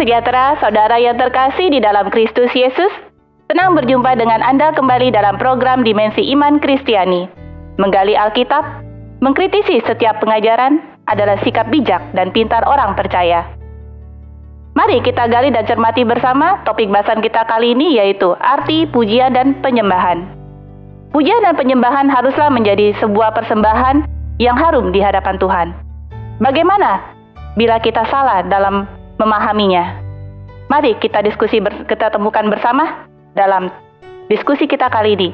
sejahtera, saudara yang terkasih di dalam Kristus Yesus. Senang berjumpa dengan Anda kembali dalam program Dimensi Iman Kristiani. Menggali Alkitab, mengkritisi setiap pengajaran adalah sikap bijak dan pintar orang percaya. Mari kita gali dan cermati bersama topik bahasan kita kali ini, yaitu arti pujian dan penyembahan. Pujian dan penyembahan haruslah menjadi sebuah persembahan yang harum di hadapan Tuhan. Bagaimana bila kita salah dalam memahaminya? Mari kita kita temukan bersama dalam diskusi kita kali ini.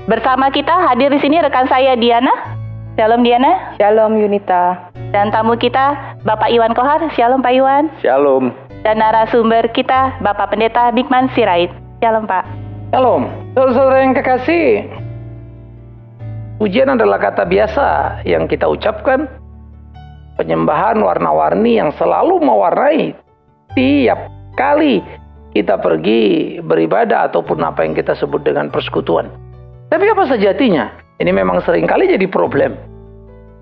Bersama kita hadir di sini rekan saya Diana. Shalom Diana. Shalom Yunita. Dan tamu kita Bapak Iwan Kohar. Shalom Pak Iwan. Shalom. Dan narasumber kita Bapak Pendeta Bigman Sirait. Shalom Pak. Shalom. Saudara yang kekasih, pujian adalah kata biasa yang kita ucapkan. Penyembahan warna-warni yang selalu mewarnai tiap kali kita pergi beribadah ataupun apa yang kita sebut dengan persekutuan. Tapi apa sejatinya? Ini memang seringkali jadi problem.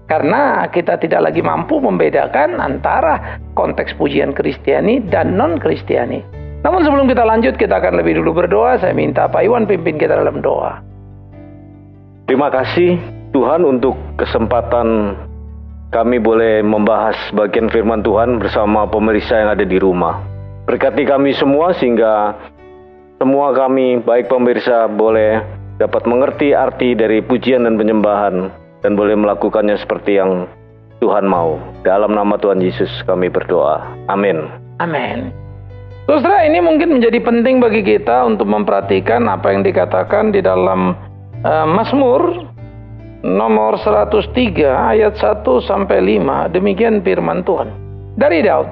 Karena kita tidak lagi mampu membedakan antara konteks pujian Kristiani dan non-Kristiani. Namun sebelum kita lanjut, kita akan lebih dulu berdoa. Saya minta Pak Iwan pimpin kita dalam doa. Terima kasih Tuhan untuk kesempatan kami boleh membahas bagian firman Tuhan bersama pemirsa yang ada di rumah. Berkati kami semua sehingga semua kami, baik pemirsa, boleh dapat mengerti arti dari pujian dan penyembahan dan boleh melakukannya seperti yang Tuhan mau. Dalam nama Tuhan Yesus kami berdoa. Amin. Amin. Saudara, ini mungkin menjadi penting bagi kita untuk memperhatikan apa yang dikatakan di dalam Mazmur nomor 103 ayat 1 sampai 5. Demikian firman Tuhan dari Daud.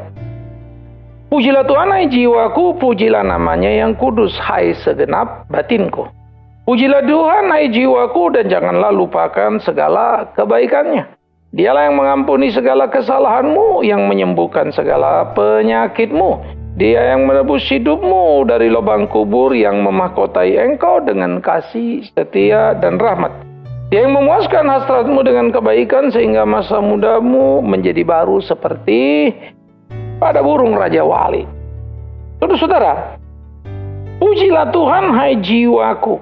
Pujilah Tuhan hai jiwaku, pujilah namanya yang kudus hai segenap batinku. Pujilah Tuhan hai jiwaku dan janganlah lupakan segala kebaikannya. Dialah yang mengampuni segala kesalahanmu, yang menyembuhkan segala penyakitmu. Dia yang menebus hidupmu dari lubang kubur, yang memahkotai engkau dengan kasih, setia dan rahmat. Dia yang memuaskan hasratmu dengan kebaikan sehingga masa mudamu menjadi baru seperti pada burung Raja Wali. Saudara, pujilah Tuhan hai jiwaku.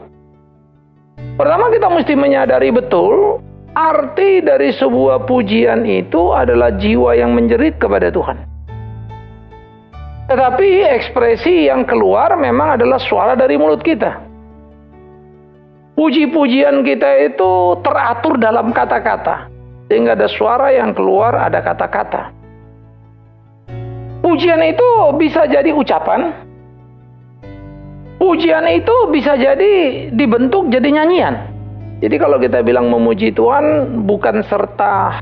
Pertama kita mesti menyadari betul arti dari sebuah pujian itu adalah jiwa yang menjerit kepada Tuhan. Tetapi ekspresi yang keluar memang adalah suara dari mulut kita. Puji-pujian kita itu teratur dalam kata-kata, sehingga ada suara yang keluar, ada kata-kata. Pujian itu bisa jadi ucapan. Pujian itu bisa jadi dibentuk jadi nyanyian. Jadi kalau kita bilang memuji Tuhan, bukan serta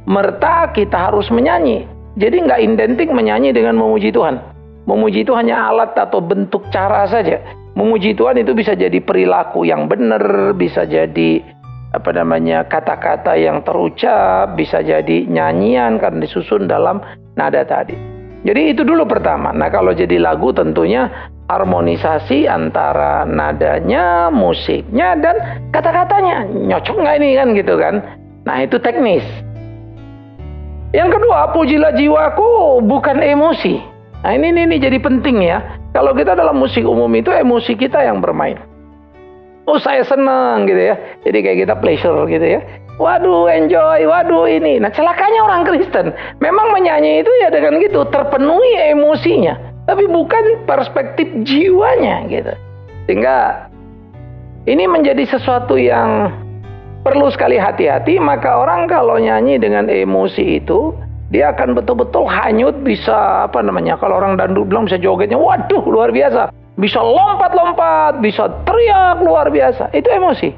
merta kita harus menyanyi. Jadi nggak identik menyanyi dengan memuji Tuhan. Memuji itu hanya alat atau bentuk cara saja. Memuji Tuhan itu bisa jadi perilaku yang benar, bisa jadi kata-kata yang terucap, bisa jadi nyanyian karena disusun dalam nada tadi. Jadi itu dulu pertama. Nah kalau jadi lagu tentunya harmonisasi antara nadanya, musiknya, dan kata-katanya. Nyocok nggak ini kan gitu kan. Nah itu teknis. Yang kedua, pujilah jiwaku bukan emosi. Nah ini jadi penting ya. Kalau kita dalam musik umum itu emosi kita yang bermain. Oh saya senang gitu ya. Jadi kayak kita pleasure gitu ya. Waduh enjoy, waduh ini. Nah celakanya orang Kristen memang menyanyi itu ya dengan gitu, terpenuhi emosinya, tapi bukan perspektif jiwanya gitu. Sehingga ini menjadi sesuatu yang perlu sekali hati-hati. Maka orang kalau nyanyi dengan emosi itu, dia akan betul-betul hanyut, bisa kalau orang dangdut bilang bisa jogetnya, waduh luar biasa. Bisa lompat-lompat, bisa teriak luar biasa. Itu emosi.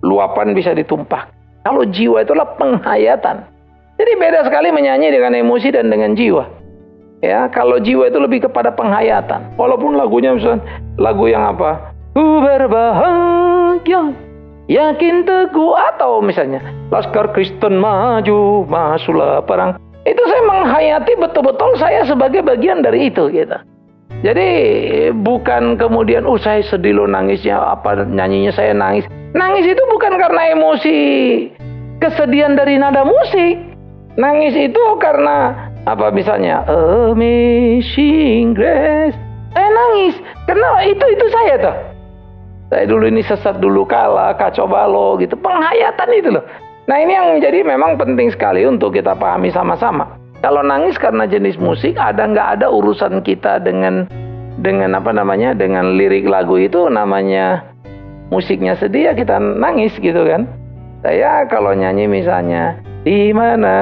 Luapan bisa ditumpah. Kalau jiwa itulah penghayatan. Jadi beda sekali menyanyi dengan emosi dan dengan jiwa. Ya, kalau jiwa itu lebih kepada penghayatan. Walaupun lagunya misalnya lagu yang apa? Ku berbahagia, yakin teguh, atau misalnya Laskar Kristen maju, masuklah perang. Itu saya menghayati betul-betul saya sebagai bagian dari itu gitu. Jadi bukan kemudian saya sedih lo nangisnya, nyanyinya saya nangis. Nangis itu bukan karena emosi kesedihan dari nada musik. Nangis itu karena Apa misalnya? Amazing Grace. Saya nangis. Karena itu saya tuh. Saya dulu ini sesat dulu kala, kacau balau gitu. Penghayatan itu loh. Nah ini yang menjadi memang penting sekali untuk kita pahami sama-sama. Kalau nangis karena jenis musik, nggak ada urusan kita dengan dengan lirik lagu itu, namanya musiknya sedih ya kita nangis gitu kan. Saya kalau nyanyi misalnya, di mana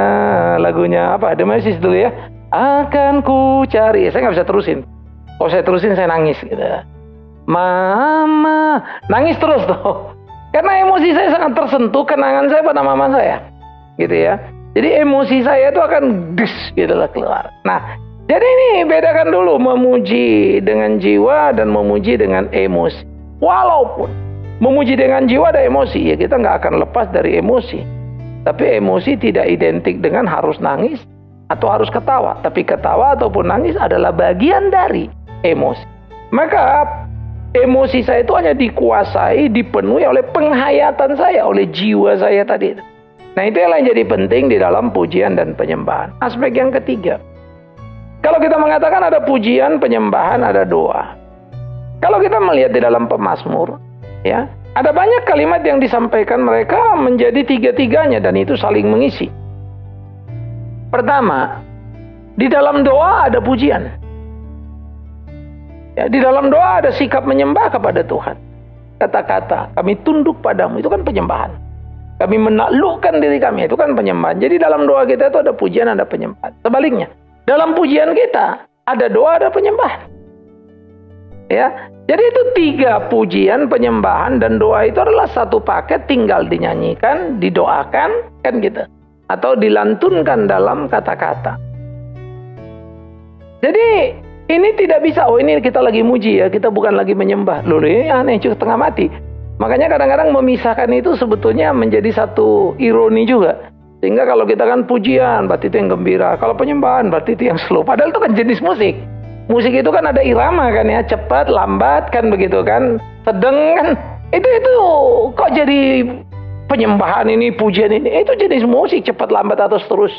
lagunya apa? The Message dulu ya. Akan ku cari. Saya nggak bisa terusin. Kalau saya terusin saya nangis gitu. Mama, nangis terus tuh. Karena emosi saya sangat tersentuh, kenangan saya pada mama saya. Gitu ya. Jadi emosi saya itu akan gitu lah keluar. Nah, jadi ini bedakan dulu memuji dengan jiwa dan memuji dengan emosi. Walaupun memuji dengan jiwa ada emosi, ya kita nggak akan lepas dari emosi. Tapi emosi tidak identik dengan harus nangis atau harus ketawa. Tapi ketawa ataupun nangis adalah bagian dari emosi. Maka emosi saya itu hanya dikuasai, dipenuhi oleh penghayatan saya, oleh jiwa saya tadi. Nah itu yang jadi penting di dalam pujian dan penyembahan. Aspek yang ketiga, kalau kita mengatakan ada pujian, penyembahan, ada doa. Kalau kita melihat di dalam pemazmur, ya, ada banyak kalimat yang disampaikan mereka menjadi tiga-tiganya dan itu saling mengisi. Pertama, di dalam doa ada pujian. Ya, di dalam doa ada sikap menyembah kepada Tuhan. Kata-kata, kami tunduk padamu, itu kan penyembahan. Kami menaklukkan diri kami, itu kan penyembahan. Jadi dalam doa kita itu ada pujian, ada penyembahan. Sebaliknya, dalam pujian kita ada doa, ada penyembahan. Ya, jadi itu tiga, pujian, penyembahan, dan doa itu adalah satu paket, tinggal dinyanyikan, didoakan, kan gitu. Atau dilantunkan dalam kata-kata. Jadi ini tidak bisa, oh ini kita lagi muji ya, kita bukan lagi menyembah. Loh ini aneh, setengah mati. Makanya kadang-kadang memisahkan itu sebetulnya menjadi satu ironi juga. Sehingga kalau kita kan pujian, berarti itu yang gembira. Kalau penyembahan, berarti itu yang slow. Padahal itu kan jenis musik. Musik itu kan ada irama kan ya, cepat, lambat kan begitu kan. Sedang kan. Itu kok jadi penyembahan ini, pujian ini. Itu jenis musik, cepat, lambat atau terus.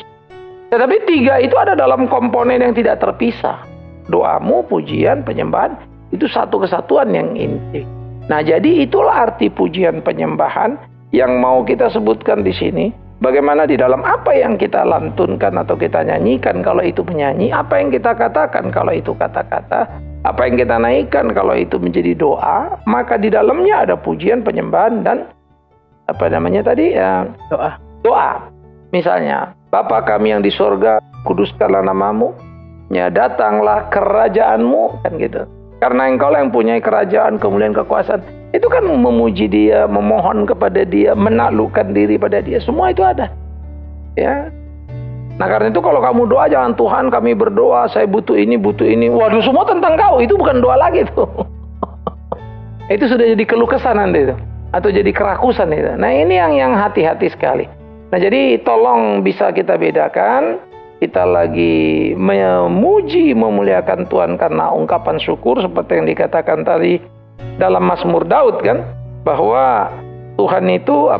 Tetapi tiga itu ada dalam komponen yang tidak terpisah. Doamu, pujian, penyembahan, itu satu kesatuan yang inti. Nah, jadi itulah arti pujian penyembahan yang mau kita sebutkan di sini. Bagaimana di dalam apa yang kita lantunkan atau kita nyanyikan kalau itu penyanyi, apa yang kita katakan kalau itu kata-kata, apa yang kita naikkan kalau itu menjadi doa, maka di dalamnya ada pujian, penyembahan, dan apa namanya tadi ya, doa. Misalnya, Bapa kami yang di sorga, kuduskanlah namamu. Ya, datanglah kerajaanmu, kan gitu. Karena engkaulah yang punya kerajaan, kemuliaan, kekuasaan. Itu kan memuji dia, memohon kepada dia, menaklukkan diri pada dia. Semua itu ada. Ya. Nah karena itu kalau kamu doa, jangan Tuhan kami berdoa, saya butuh ini, butuh ini. Waduh, semua tentang kau. Itu bukan doa lagi tuh. Itu sudah jadi keluh kesah nanti itu. Atau jadi kerakusan itu. Nah ini yang hati-hati sekali. Nah jadi tolong bisa kita bedakan. Kita lagi memuji, memuliakan Tuhan karena ungkapan syukur seperti yang dikatakan tadi dalam Mazmur Daud kan, bahwa Tuhan itu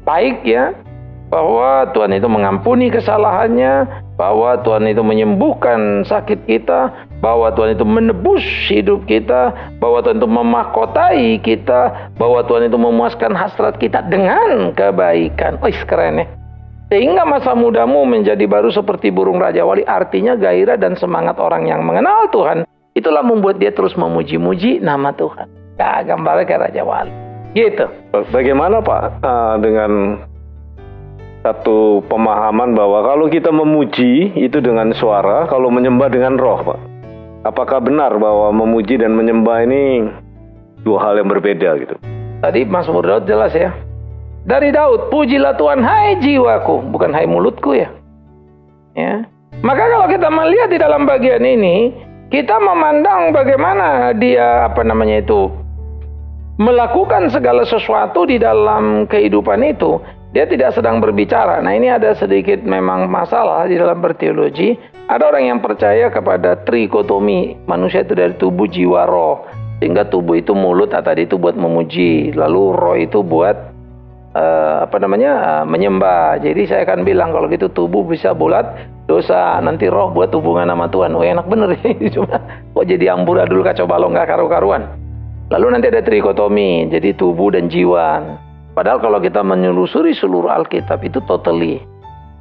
baik ya, bahwa Tuhan itu mengampuni kesalahannya, bahwa Tuhan itu menyembuhkan sakit kita, bahwa Tuhan itu menebus hidup kita, bahwa Tuhan itu memahkotai kita, bahwa Tuhan itu memuaskan hasrat kita dengan kebaikan. Keren ya. Sehingga masa mudamu menjadi baru seperti burung Raja Wali. Artinya gairah dan semangat orang yang mengenal Tuhan. Itulah membuat dia terus memuji-muji nama Tuhan. Ya, gambarnya kayak Raja Wali. Gitu. Bagaimana Pak dengan satu pemahaman bahwa kalau kita memuji itu dengan suara, kalau menyembah dengan roh Pak? Apakah benar bahwa memuji dan menyembah ini dua hal yang berbeda gitu? Tadi Mazmur Daud jelas ya. Dari Daud, pujilah Tuhan hai jiwaku, bukan hai mulutku ya. Ya. Maka kalau kita melihat di dalam bagian ini, kita memandang bagaimana dia melakukan segala sesuatu di dalam kehidupan itu. Dia tidak sedang berbicara. Nah ini ada sedikit memang masalah di dalam berteologi. Ada orang yang percaya kepada trikotomi. Manusia itu dari tubuh, jiwa, roh. Sehingga tubuh itu mulut, tadi itu buat memuji. Lalu roh itu buat menyembah. Jadi saya akan bilang kalau gitu tubuh bisa bulat, dosa, nanti roh buat hubungan sama Tuhan. Enak bener ya. Cuma kok jadi amburadul kacau balau nggak karu-karuan. Lalu nanti ada trikotomi, jadi tubuh dan jiwa. Padahal kalau kita menelusuri seluruh Alkitab itu totally,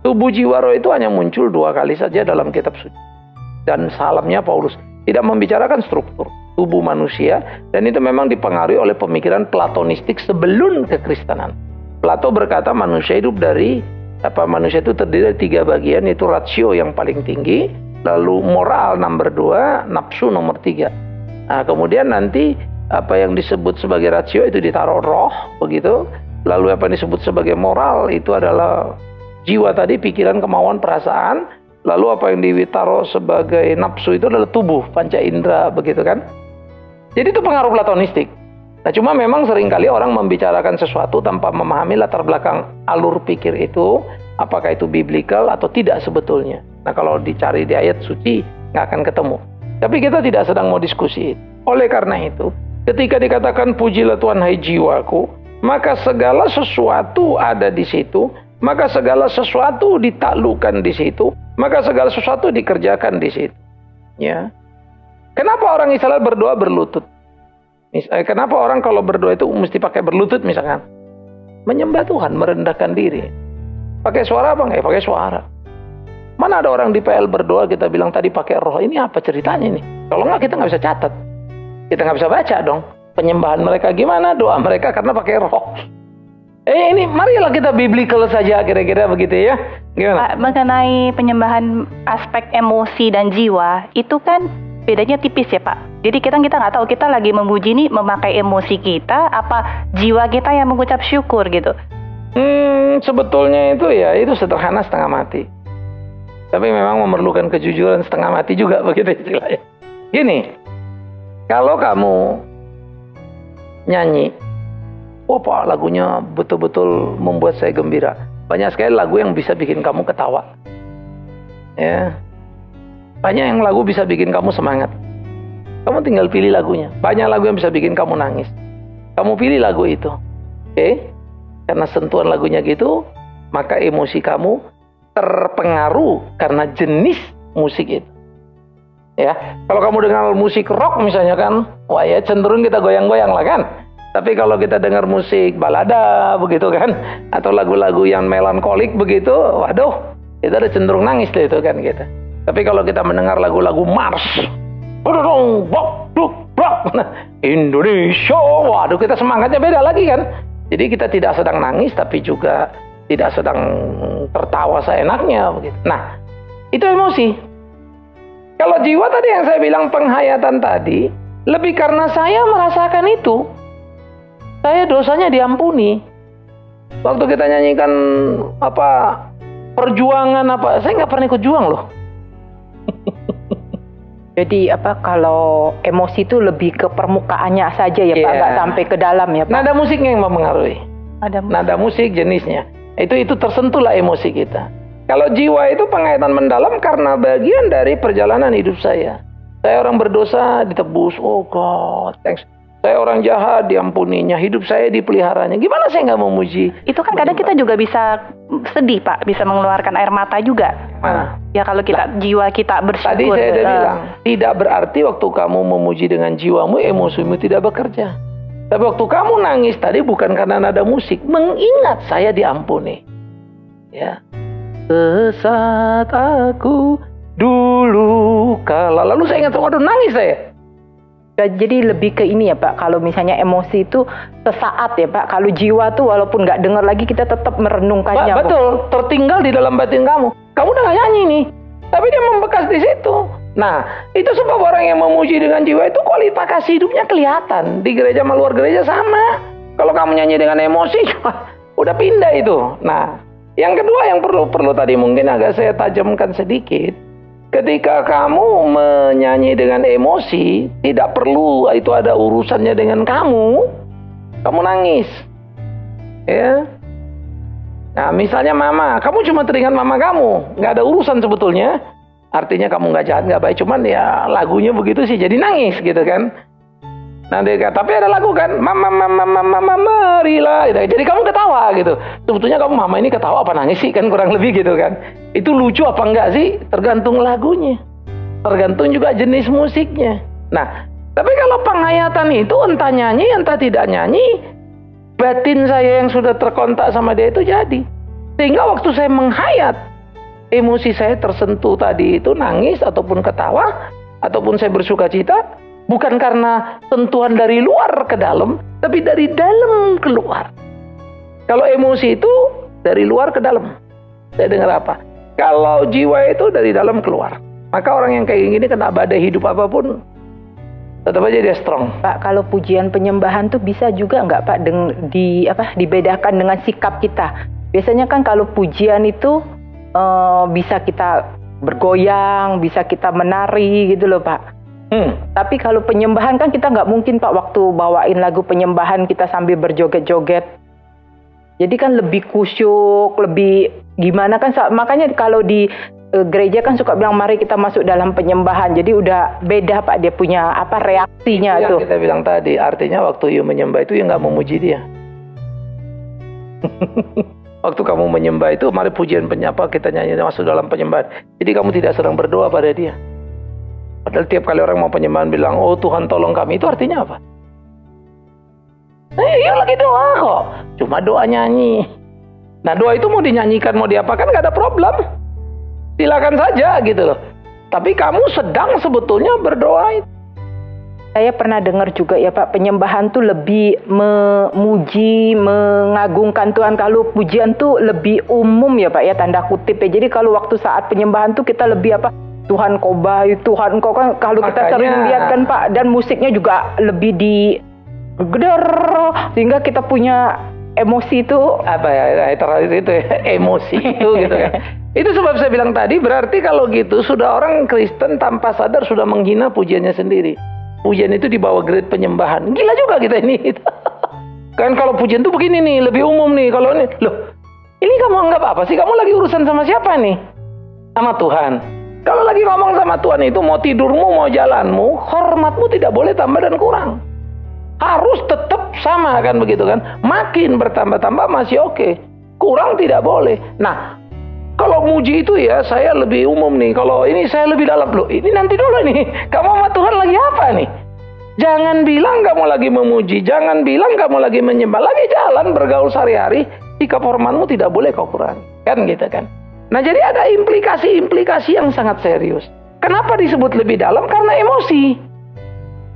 tubuh jiwa roh itu hanya muncul 2 kali saja dalam kitab suci. Dan salamnya Paulus tidak membicarakan struktur tubuh manusia, dan itu memang dipengaruhi oleh pemikiran Platonistik sebelum kekristenan. Plato berkata manusia itu terdiri dari 3 bagian, yaitu rasio yang paling tinggi, lalu moral nomor 2, nafsu nomor 3. Nah, kemudian nanti apa yang disebut sebagai rasio itu ditaruh roh, begitu. Lalu apa yang disebut sebagai moral itu adalah jiwa tadi, pikiran, kemauan, perasaan. Lalu apa yang ditaruh sebagai nafsu itu adalah tubuh, panca indera, begitu kan. Jadi itu pengaruh Platonistik. Nah, cuma memang seringkali orang membicarakan sesuatu tanpa memahami latar belakang alur pikir itu, apakah itu biblical atau tidak sebetulnya. Nah, kalau dicari di ayat suci, nggak akan ketemu. Tapi kita tidak sedang mau diskusi. Oleh karena itu, ketika dikatakan pujilah Tuhan hai jiwaku, maka segala sesuatu ada di situ, maka segala sesuatu ditaklukkan di situ, maka segala sesuatu dikerjakan di situ. Ya. Kenapa orang Israel berdoa berlutut? Kenapa orang kalau berdoa itu mesti pakai berlutut misalkan? Menyembah Tuhan, merendahkan diri. Pakai suara apa enggak? Pakai suara. Mana ada orang di PL berdoa kita bilang tadi pakai roh? Ini apa ceritanya nih? Kalau enggak kita nggak bisa catat. Kita nggak bisa baca dong. Penyembahan mereka gimana? Doa mereka karena pakai roh. Ini marilah kita biblical saja kira-kira begitu ya. Gimana? Pak, mengenai penyembahan aspek emosi dan jiwa, itu kan bedanya tipis ya Pak. Jadi kita nggak tahu kita lagi memuji ini memakai emosi kita, apa jiwa kita yang mengucap syukur gitu. Sebetulnya itu sederhana setengah mati. Tapi memang memerlukan kejujuran setengah mati juga begitu istilahnya. Gini, kalau kamu nyanyi, Pak lagunya betul-betul membuat saya gembira. Banyak sekali lagu yang bisa bikin kamu ketawa. Ya. Banyak yang lagu bisa bikin kamu semangat. Kamu tinggal pilih lagunya. Banyak lagu yang bisa bikin kamu nangis. Kamu pilih lagu itu. Oke? Karena sentuhan lagunya gitu, maka emosi kamu terpengaruh karena jenis musik itu. Ya, kalau kamu dengar musik rock misalnya kan, wah ya cenderung kita goyang-goyang lah kan. Tapi kalau kita dengar musik balada begitu kan, atau lagu-lagu yang melankolik begitu, waduh, kita ada cenderung nangis deh itu kan kita. Tapi kalau kita mendengar lagu-lagu mars, Indonesia, waduh kita semangatnya beda lagi kan. Jadi kita tidak sedang nangis tapi juga tidak sedang tertawa seenaknya begitu. Nah, itu emosi. Kalau jiwa tadi yang saya bilang penghayatan tadi, lebih karena saya merasakan itu. Saya dosanya diampuni. Waktu kita nyanyikan perjuangan saya nggak pernah ikut juang loh. Jadi kalau emosi itu lebih ke permukaannya saja ya Pak, nggak sampai ke dalam ya Pak. Nada musiknya yang mempengaruhi. Nada musik jenisnya. Itu tersentuhlah emosi kita. Kalau jiwa itu penghayatan mendalam karena bagian dari perjalanan hidup saya. Saya orang berdosa ditebus. Oh God, thanks. Saya orang jahat diampuninya, hidup saya dipeliharanya. Gimana saya nggak memuji? Itu kan kadang kita juga bisa sedih Pak, bisa mengeluarkan air mata juga. Mana? Ya kalau jiwa kita bersyukur. Tadi saya udah bilang, tidak berarti waktu kamu memuji dengan jiwamu, emosimu tidak bekerja. Tapi waktu kamu nangis tadi bukan karena nada musik, mengingat saya diampuni. Ya. Saat aku dulu kala, lalu saya ingat, waduh nangis saya. Jadi lebih ke ini ya Pak, kalau misalnya emosi itu sesaat ya Pak, kalau jiwa tuh walaupun nggak dengar lagi kita tetap merenungkannya. Betul, tertinggal di dalam batin kamu. Kamu udah nggak nyanyi nih, tapi dia membekas di situ. Nah, itu sebab orang yang memuji dengan jiwa itu kualitas hidupnya kelihatan. Di gereja sama luar gereja sama. Kalau kamu nyanyi dengan emosi, udah pindah itu. Nah, yang kedua yang perlu tadi mungkin agak saya tajamkan sedikit. Ketika kamu menyanyi dengan emosi, tidak perlu itu ada urusannya dengan kamu nangis. Ya. Nah, misalnya mama, kamu cuma teringat mama kamu, nggak ada urusan sebetulnya. Artinya kamu nggak jahat, nggak baik, cuman ya lagunya begitu sih, jadi nangis gitu kan. Nanti tapi ada lagu kan, mama marilah, gitu. Jadi kamu ketawa gitu. Sebetulnya kamu mama ini ketawa apa nangis sih kan, kurang lebih gitu kan. Itu lucu apa enggak sih? Tergantung lagunya, tergantung juga jenis musiknya. Nah, tapi kalau penghayatan itu entah nyanyi entah tidak nyanyi, batin saya yang sudah terkontak sama dia itu jadi. Sehingga waktu saya menghayat, emosi saya tersentuh tadi itu nangis ataupun ketawa ataupun saya bersuka cita, bukan karena sentuhan dari luar ke dalam, tapi dari dalam keluar. Kalau emosi itu dari luar ke dalam, saya dengar apa? Kalau jiwa itu dari dalam keluar. Maka orang yang kayak gini kena badai hidup apapun, tetap aja dia strong. Pak, kalau pujian penyembahan tuh bisa juga nggak Pak dibedakan dengan sikap kita? Biasanya kan kalau pujian itu bisa kita bergoyang, bisa kita menari gitu loh Pak. Tapi kalau penyembahan kan kita nggak mungkin Pak waktu bawain lagu penyembahan kita sambil berjoget-joget. Jadi kan lebih kusyuk, lebih gimana kan. Makanya kalau di gereja kan suka bilang mari kita masuk dalam penyembahan. Jadi udah beda Pak dia punya reaksinya itu tuh. Yang kita bilang tadi, artinya waktu you menyembah itu you nggak memuji dia. Waktu kamu menyembah itu, mari pujian penyapa kita nyanyi masuk dalam penyembahan. Jadi kamu tidak sedang berdoa pada dia. Padahal tiap kali orang mau penyembahan bilang, oh Tuhan tolong kami, itu artinya apa? Iya lagi doa kok, cuma doa nyanyi. Nah doa itu mau dinyanyikan, mau diapakan gak ada problem. Silakan saja gitu loh. Tapi kamu sedang sebetulnya berdoa. Saya pernah dengar juga ya Pak, penyembahan tuh lebih memuji, mengagungkan Tuhan. Kalau pujian tuh lebih umum ya Pak ya, tanda kutip ya. Jadi kalau waktu saat penyembahan tuh kita lebih Tuhan kau baik, Tuhan kau kan. Kalau kita sering lihat kan Pak, dan musiknya juga lebih digeder, sehingga kita punya emosi itu. Emosi itu gitu kan. Itu sebab saya bilang tadi, berarti kalau gitu sudah orang Kristen tanpa sadar sudah menghina pujiannya sendiri. Pujian itu dibawa grade penyembahan. Gila juga kita ini. Kan kalau pujian tuh begini nih, lebih umum nih. Kalau ini, loh, ini kamu anggap apa sih? Kamu lagi urusan sama siapa nih? Sama Tuhan. Kalau lagi ngomong sama Tuhan itu, mau tidurmu, mau jalanmu, hormatmu tidak boleh tambah dan kurang. Harus tetap sama kan begitu kan? Makin bertambah-tambah masih oke. Kurang tidak boleh. Nah, kalau muji itu ya saya lebih umum nih. Kalau ini saya lebih dalam. Loh, ini nanti dulu nih. Kamu sama Tuhan lagi apa nih? Jangan bilang kamu lagi memuji. Jangan bilang kamu lagi menyembah. Lagi jalan bergaul sehari-hari. Sikap hormatmu tidak boleh kau kurangi. Kan gitu kan. Nah jadi ada implikasi-implikasi yang sangat serius. Kenapa disebut lebih dalam? Karena emosi.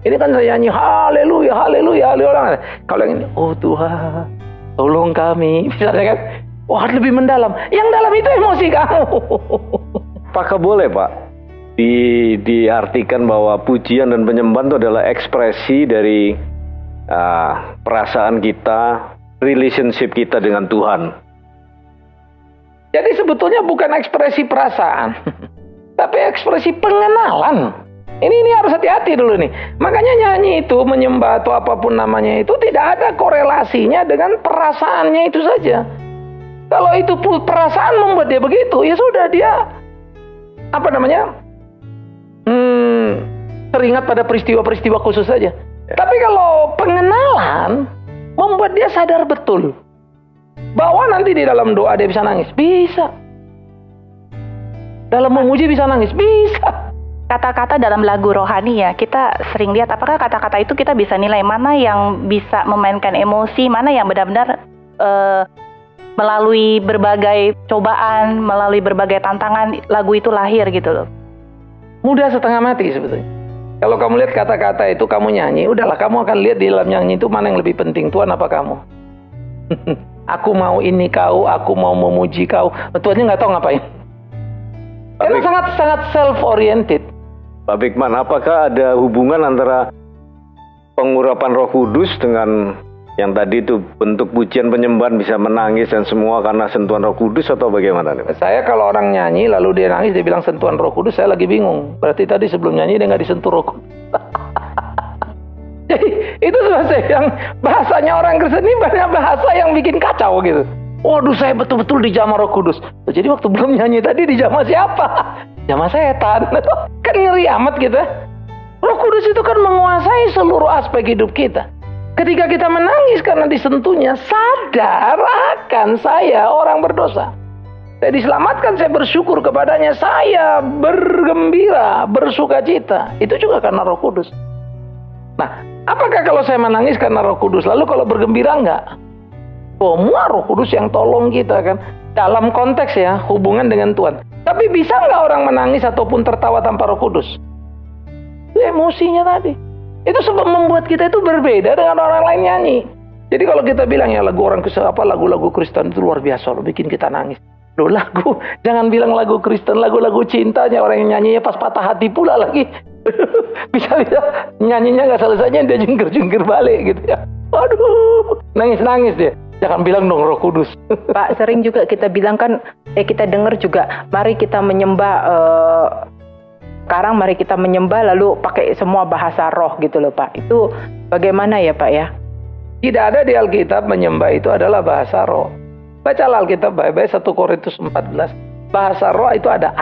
Ini kan saya nyanyi haleluya, haleluya, haleluya. Kalau yang ini, oh Tuhan, tolong kami. Misalnya kan. Wah, lebih mendalam. Yang dalam itu emosi kamu. Apakah boleh Pak diartikan bahwa pujian dan penyembahan itu adalah ekspresi dari perasaan kita, relationship kita dengan Tuhan? Jadi sebetulnya bukan ekspresi perasaan, tapi ekspresi pengenalan. Ini harus hati-hati dulu nih. Makanya nyanyi itu, menyembah atau apapun namanya itu tidak ada korelasinya dengan perasaannya itu saja. Kalau itu perasaan membuat dia begitu, ya sudah dia teringat pada peristiwa-peristiwa khusus saja. Tapi kalau pengenalan membuat dia sadar betul bahwa nanti di dalam doa dia bisa nangis, bisa. Dalam memuji bisa nangis, bisa. Kata-kata dalam lagu rohani ya, kita sering lihat apakah kata-kata itu kita bisa nilai mana yang bisa memainkan emosi, mana yang benar-benar melalui berbagai cobaan, melalui berbagai tantangan, lagu itu lahir gitu loh. Mudah setengah mati sebetulnya. Kalau kamu lihat kata-kata itu kamu nyanyi, udahlah kamu akan lihat di dalam nyanyi itu mana yang lebih penting, Tuhan apa kamu? Aku mau ini kau, aku mau memuji kau. Tuhannya nggak tahu ngapain. Karena sangat self-oriented. Pak Bigman, apakah ada hubungan antara pengurapan Roh Kudus dengan yang tadi itu bentuk pujian penyembahan bisa menangis dan semua karena sentuhan Roh Kudus atau bagaimana nih? Saya kalau orang nyanyi lalu dia nangis dia bilang sentuhan Roh Kudus, saya lagi bingung. Berarti tadi sebelum nyanyi dia nggak disentuh Roh Kudus. Jadi itu sebab saya bilang bahasanya orang Kristen ini banyak bahasa yang bikin kacau gitu. Waduh, saya betul-betul dijamah Roh Kudus. Jadi waktu belum nyanyi tadi dijamah siapa? Jamah setan. Kan ngeri amat gitu. Roh Kudus itu kan menguasai seluruh aspek hidup kita. Ketika kita menangis karena disentuhnya, sadar akan saya orang berdosa. Saya diselamatkan, saya bersyukur kepadanya, saya bergembira, bersukacita. Itu juga karena Roh Kudus. Nah, apakah kalau saya menangis karena Roh Kudus, lalu kalau bergembira enggak? Semua Roh Kudus yang tolong kita kan. Dalam konteks ya, hubungan dengan Tuhan. Tapi bisa nggak orang menangis ataupun tertawa tanpa Roh Kudus? Itu emosinya tadi. Itu sebab membuat kita itu berbeda dengan orang lain nyanyi. Jadi kalau kita bilang ya lagu-lagu Kristen itu luar biasa loh, bikin kita nangis. Loh lagu, jangan bilang lagu Kristen, lagu-lagu cintanya orang yang nyanyinya pas patah hati pula lagi. Bisa-bisa nyanyinya nggak selesainya dia jungkir-jungkir balik gitu ya. Aduh, nangis-nangis dia. Jangan bilang dong Roh Kudus. Pak, sering juga kita bilang kan, kita dengar juga, mari kita menyembah, sekarang mari kita menyembah lalu pakai semua bahasa roh gitu loh Pak. Itu bagaimana ya Pak ya? Tidak ada di Alkitab menyembah itu adalah bahasa roh. Bacalah Alkitab baik-baik 1 Korintus 14. Bahasa roh itu ada.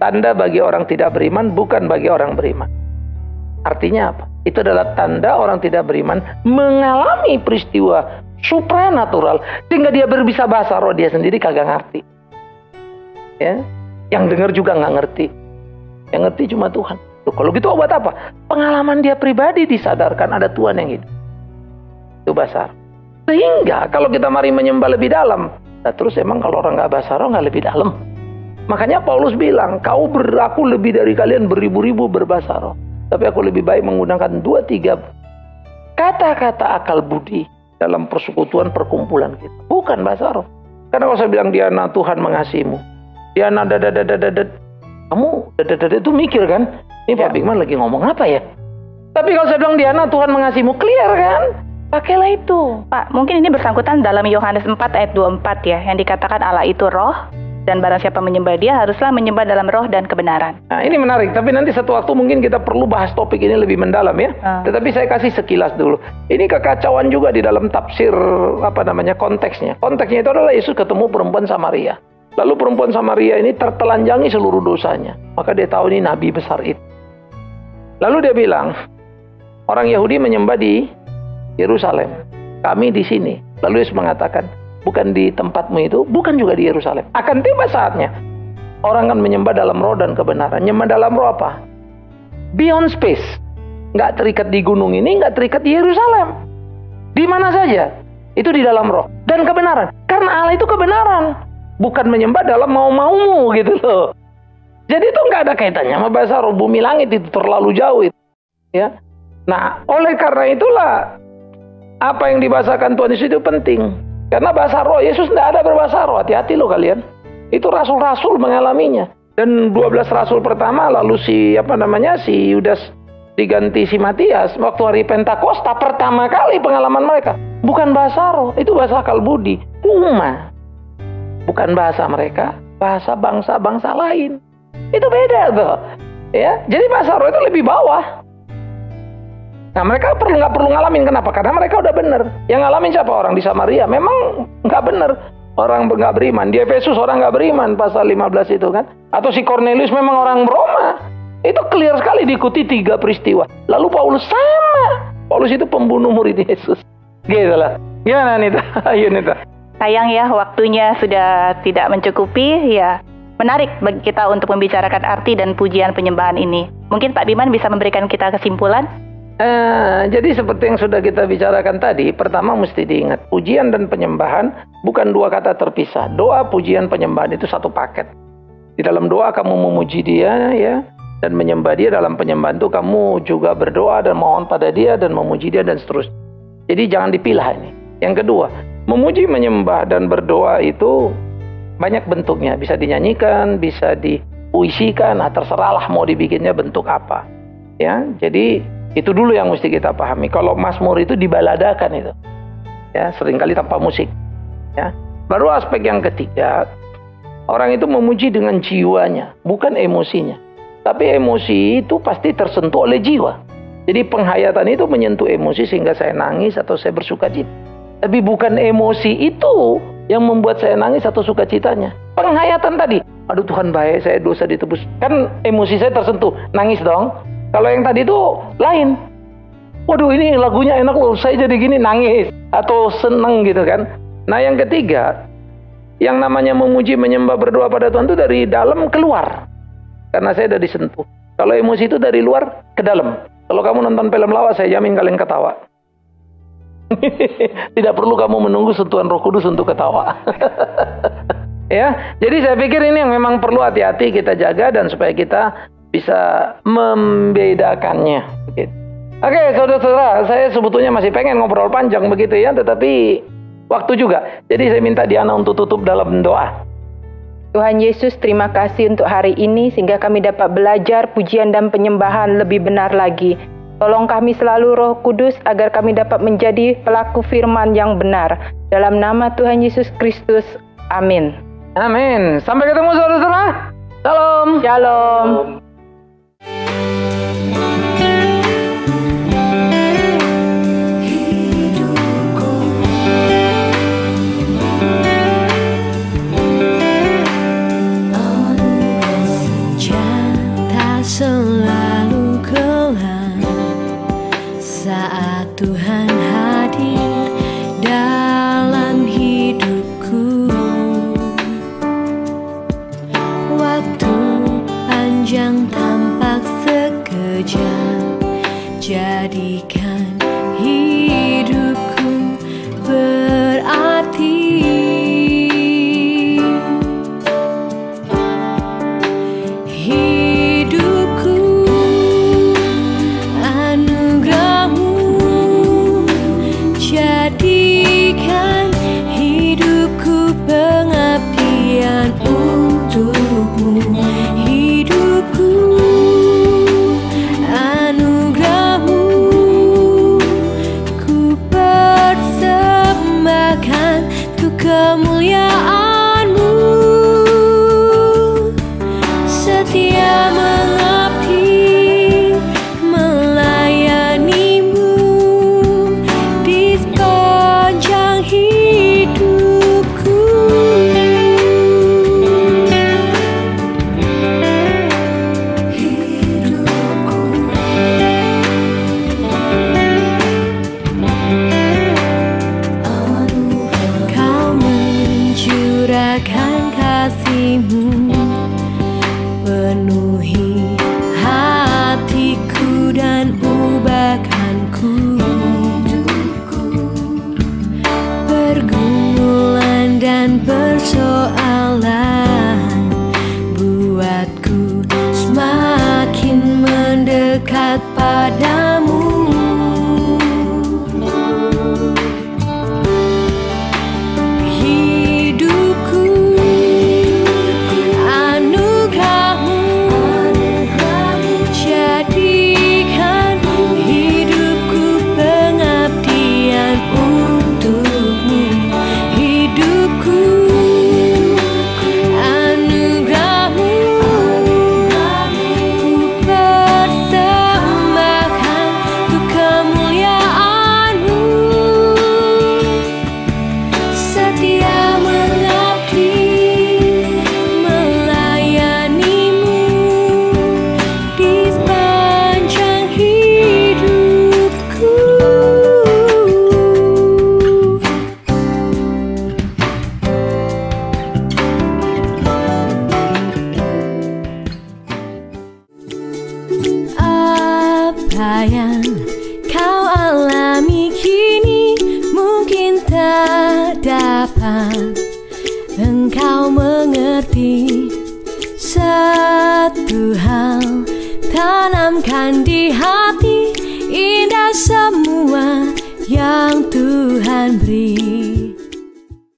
Tanda bagi orang tidak beriman, bukan bagi orang beriman. Artinya apa? Itu adalah tanda orang tidak beriman mengalami peristiwa supranatural sehingga dia berbisa bahasa roh, dia sendiri kagak ngerti. Ya, yang dengar juga nggak ngerti. Yang ngerti cuma Tuhan. Loh, kalau gitu buat apa? Pengalaman dia pribadi disadarkan ada Tuhan yang hidup. Itu bahasa roh. Sehingga kalau kita mari menyembah lebih dalam, nah terus emang kalau orang nggak bahasa roh nggak lebih dalam. Makanya Paulus bilang, aku lebih dari kalian beribu-ribu berbahasa roh. Tapi aku lebih baik menggunakan 2-3 kata-kata akal budi dalam persekutuan perkumpulan kita. Bukan bahasa roh. Karena kalau saya bilang Diana Tuhan mengasihimu, Diana kamu itu mikir kan? Ini Pak Bigman lagi ngomong apa ya? Tapi kalau saya bilang Diana Tuhan mengasihimu, clear kan? Pakailah itu. Pak, mungkin ini bersangkutan dalam Yohanes 4 ayat 24 ya, yang dikatakan Allah itu roh, dan barang siapa menyembah dia haruslah menyembah dalam roh dan kebenaran. Nah ini menarik, tapi nanti satu waktu mungkin kita perlu bahas topik ini lebih mendalam ya. Tetapi saya kasih sekilas dulu. Ini kekacauan juga di dalam tafsir konteksnya. Konteksnya itu adalah Yesus ketemu perempuan Samaria. Lalu perempuan Samaria ini tertelanjangi seluruh dosanya. Maka dia tahu ini nabi besar itu. Lalu dia bilang, orang Yahudi menyembah di Yerusalem, kami di sini. Lalu Yesus mengatakan, bukan di tempatmu itu, bukan juga di Yerusalem. Akan tiba saatnya orang kan menyembah dalam roh dan kebenaran. Nyembah dalam roh apa? Beyond space. Nggak terikat di gunung ini, nggak terikat di Yerusalem. Di mana saja, itu di dalam roh dan kebenaran. Karena Allah itu kebenaran, bukan menyembah dalam mau-maumu gitu loh. Jadi itu nggak ada kaitannya sama bahasa roh. Bumi langit itu terlalu jauh itu. Ya. Nah, oleh karena itulah apa yang dibahasakan Tuhan Yesus itu penting. Karena bahasa roh, Yesus tidak ada berbahasa roh. Hati-hati loh kalian. Itu rasul-rasul mengalaminya. Dan 12 rasul pertama, lalu si Yudas diganti si Matias. Waktu hari Pentakosta, pertama kali pengalaman mereka. Bukan bahasa roh, itu bahasa akal budi. Bukan bahasa mereka, bahasa bangsa-bangsa lain. Itu beda tuh. Ya, jadi bahasa roh itu lebih bawah. Nah mereka nggak perlu ngalamin. Kenapa? Karena mereka udah bener. Yang ngalamin siapa? Orang di Samaria. Memang nggak bener. Orang nggak beriman. Di Efesus orang nggak beriman. Pasal 15 itu kan. Atau si Cornelius memang orang Roma. Itu clear sekali diikuti 3 peristiwa. Lalu Paulus sama. Paulus itu pembunuh murid Yesus. Gitu lah. Gimana Nita? Ayo Nita. Sayang ya waktunya sudah tidak mencukupi ya. Menarik bagi kita untuk membicarakan arti dan pujian penyembahan ini. Mungkin Pak Biman bisa memberikan kita kesimpulan? Jadi seperti yang sudah kita bicarakan tadi, pertama mesti diingat, pujian dan penyembahan bukan 2 kata terpisah. Doa, pujian, penyembahan itu satu paket. Di dalam doa kamu memuji dia ya, dan menyembah dia. Dalam penyembahan itu kamu juga berdoa dan mohon pada dia dan memuji dia dan seterusnya. Jadi jangan dipilah ini. Yang kedua, memuji, menyembah dan berdoa itu banyak bentuknya. Bisa dinyanyikan, bisa dipuisikan, terserahlah mau dibikinnya bentuk apa. Ya, jadi itu dulu yang mesti kita pahami. Kalau Mazmur itu dibaladakan itu. Ya, seringkali tanpa musik. Ya. Baru aspek yang ketiga, orang itu memuji dengan jiwanya, bukan emosinya. Tapi emosi itu pasti tersentuh oleh jiwa. Jadi penghayatan itu menyentuh emosi sehingga saya nangis atau saya bersukacita. Tapi bukan emosi itu yang membuat saya nangis atau sukacitanya. Penghayatan tadi, aduh Tuhan baik, saya dosa ditebus. Kan emosi saya tersentuh, nangis dong. Kalau yang tadi itu lain. Waduh, ini lagunya enak loh, saya jadi gini, nangis atau seneng gitu kan. Nah, yang ketiga, yang namanya memuji, menyembah, berdoa pada Tuhan itu dari dalam keluar. Karena saya udah disentuh. Kalau emosi itu dari luar ke dalam. Kalau kamu nonton film lawas, saya jamin kalian ketawa. Tidak perlu kamu menunggu sentuhan Roh Kudus untuk ketawa. Ya, jadi saya pikir ini yang memang perlu hati-hati kita jaga dan supaya kita bisa membedakannya. Begitu. Oke, saudara-saudara, saya sebetulnya masih pengen ngobrol panjang begitu ya, tetapi waktu juga. Jadi saya minta Diana untuk tutup dalam doa. Tuhan Yesus, terima kasih untuk hari ini sehingga kami dapat belajar pujian dan penyembahan lebih benar lagi. Tolong kami selalu Roh Kudus agar kami dapat menjadi pelaku firman yang benar. Dalam nama Tuhan Yesus Kristus. Amin. Amin. Sampai ketemu saudara-saudara. Shalom. Shalom. Selalu gelap saat Tuhan hadir dalam hidupku. Waktu panjang tampak sekejap, jadikan hidupku berarti. Jadikan hidupku pengabdian untukmu. Hidupku anugerahmu, ku persembahkan untuk kemuliaanmu. Setia mengabdi, melayanimu di sepanjang hidupku. Kau mencurahkan kasih-Mu, penuhi hatiku dan ubahkanku. Pergumulan dan persoalan buatku semakin mendekat padamu. Hidupku anugerahmu, jadikan hidupku pengabdian untukmu. Hidupku anugerahmu, ku persembahkan untuk kemuliaanmu. Setia mengabdi, melayanimu di sepanjang hidupku. Apa yang kau alami kini mungkin tak dapat engkau mengerti. Satu hal tanamkan di hati, indah semua yang Tuhan beri.